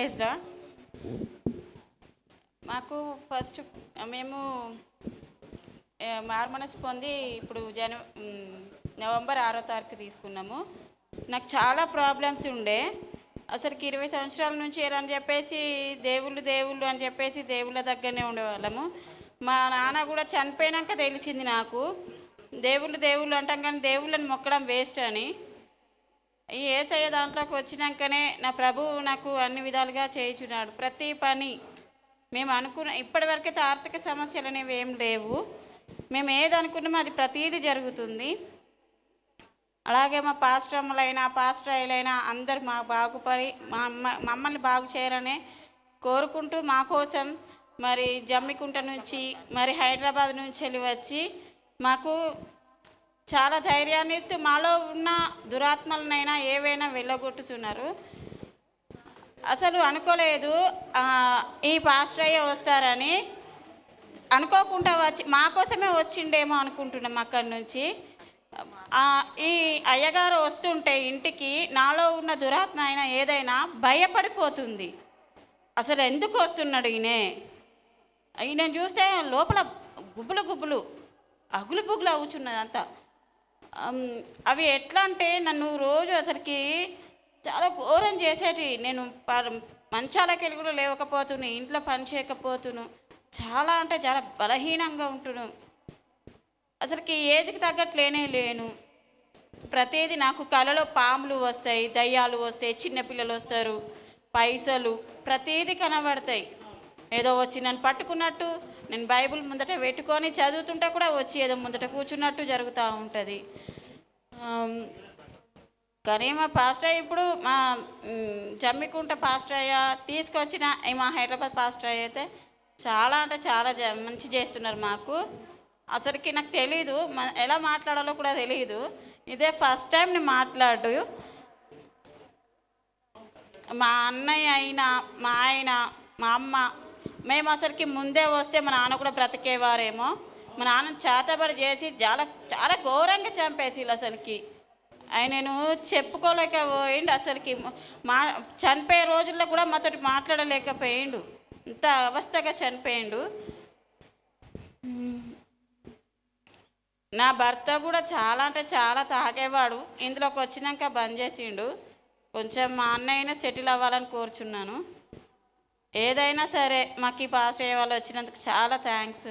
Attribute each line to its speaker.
Speaker 1: ప్రైజ్‌లా మాకు ఫస్ట్ మేము మారుమనసు పొంది ఇప్పుడు నవంబర్ 6వ తారీఖు తీసుకున్నాము. నాకు చాలా ప్రాబ్లమ్స్ ఉండే. అసలుకి 20 సంవత్సరాల నుంచి అని చెప్పేసి దేవుళ్ళు అని చెప్పేసి దేవుళ్ళ దగ్గరనే ఉండేవాళ్ళము. మా నాన్న కూడా చనిపోయాక తెలిసింది నాకు, దేవుళ్ళు అంటాం కానీ దేవుళ్ళని మొక్కడం వేస్ట్ అని. ఈ యేసయ్య దాంట్లోకి వచ్చినాకనే నా ప్రభువు నాకు అన్ని విధాలుగా చేయించున్నాడు. ప్రతి పని మేము అనుకున్న ఇప్పటివరకైతే ఆర్థిక సమస్యలు అనేవి ఏం లేవు. మేము ఏది అనుకున్నామో అది ప్రతీది జరుగుతుంది. అలాగే మా పాస్టర్ అయ్యలైనా అందరు మా బాగుపడి మమ్మల్ని బాగు చేయాలనే కోరుకుంటూ మా కోసం మరి జమ్మికుంట నుంచి మరి హైదరాబాద్ నుంచి వెళ్ళి వచ్చి మాకు చాలా ధైర్యాన్ని ఇస్తూ మాలో ఉన్న దురాత్మలనైనా ఏవైనా వెళ్ళగొట్టుతున్నారు. అసలు అనుకోలేదు ఈ పాస్టర్ అయ్య వస్తారని. అనుకోకుండా వచ్చి మా కోసమే వచ్చిండేమో అనుకుంటున్నాం. అక్కడి నుంచి ఈ అయ్యగారు వస్తుంటే ఇంటికి నాలో ఉన్న దురాత్మ అయినా ఏదైనా భయపడిపోతుంది. అసలు ఎందుకు వస్తున్నాడు ఈయన చూస్తే లోపల గుబ్బులు అగులు బుగులు అవుతున్నది అంతా. అవి ఎట్లా అంటే నన్ను రోజు అసలుకి చాలా ఘోరం చేసేటి. నేను మంచాలకి వెళ్ళి కూడా లేవకపోతున్నాను, ఇంట్లో పని చేయకపోతున్నాను, చాలా అంటే చాలా బలహీనంగా ఉంటున్నాను. అసలుకి ఏజ్కి తగ్గట్లేనే లేను. ప్రతిదీ నాకు కలలో పాములు వస్తాయి, దయ్యాలు వస్తాయి, చిన్నపిల్లలు వస్తారు, పైసలు ప్రతిదీ కనబడతాయి. ఏదో వచ్చి నన్ను పట్టుకున్నట్టు, నేను బైబిల్ ముందట పెట్టుకొని చదువుతుంటే కూడా వచ్చి ఏదో ముందట కూర్చున్నట్టు జరుగుతూ ఉంటుంది. కానీ మా పాస్టర్ ఇప్పుడు మా జమ్మికుంట పాస్టర్ అయ్య తీసుకొచ్చిన మా హైదరాబాద్ పాస్టర్ అయ్య అయితే చాలా అంటే చాలా మంచి చేస్తున్నారు మాకు. అసలుకి నాకు తెలీదు, ఎలా మాట్లాడాలో కూడా తెలియదు. ఇదే ఫస్ట్ టైం నేను మాట్లాడు. మా అన్నయ్య అయినా మా ఆయన మా అమ్మ మేము అసలుకి ముందే వస్తే మా నాన్న కూడా బ్రతికేవారేమో. మా నాన్న చేతబడి చేసి చాలా చాలా ఘోరంగా చంపేసి అసలుకి ఆయనను చెప్పుకోలేకపోయిండు. అసలుకి చనిపోయే రోజుల్లో కూడా మాతో మాట్లాడలేకపోయిండు, ఇంత అవస్థగా చనిపోయిండు. నా భర్త కూడా చాలా అంటే చాలా తాగేవాడు. ఇందులోకి వచ్చినాక బంద్ చేసిండు. కొంచెం మా అన్నయ్యనే సెటిల్ అవ్వాలని కోరుచున్నాను. ఏదైనా సరే మాకు ఈ పాస్టర్ అయ్యే వాళ్ళు వచ్చినందుకు చాలా థ్యాంక్స్.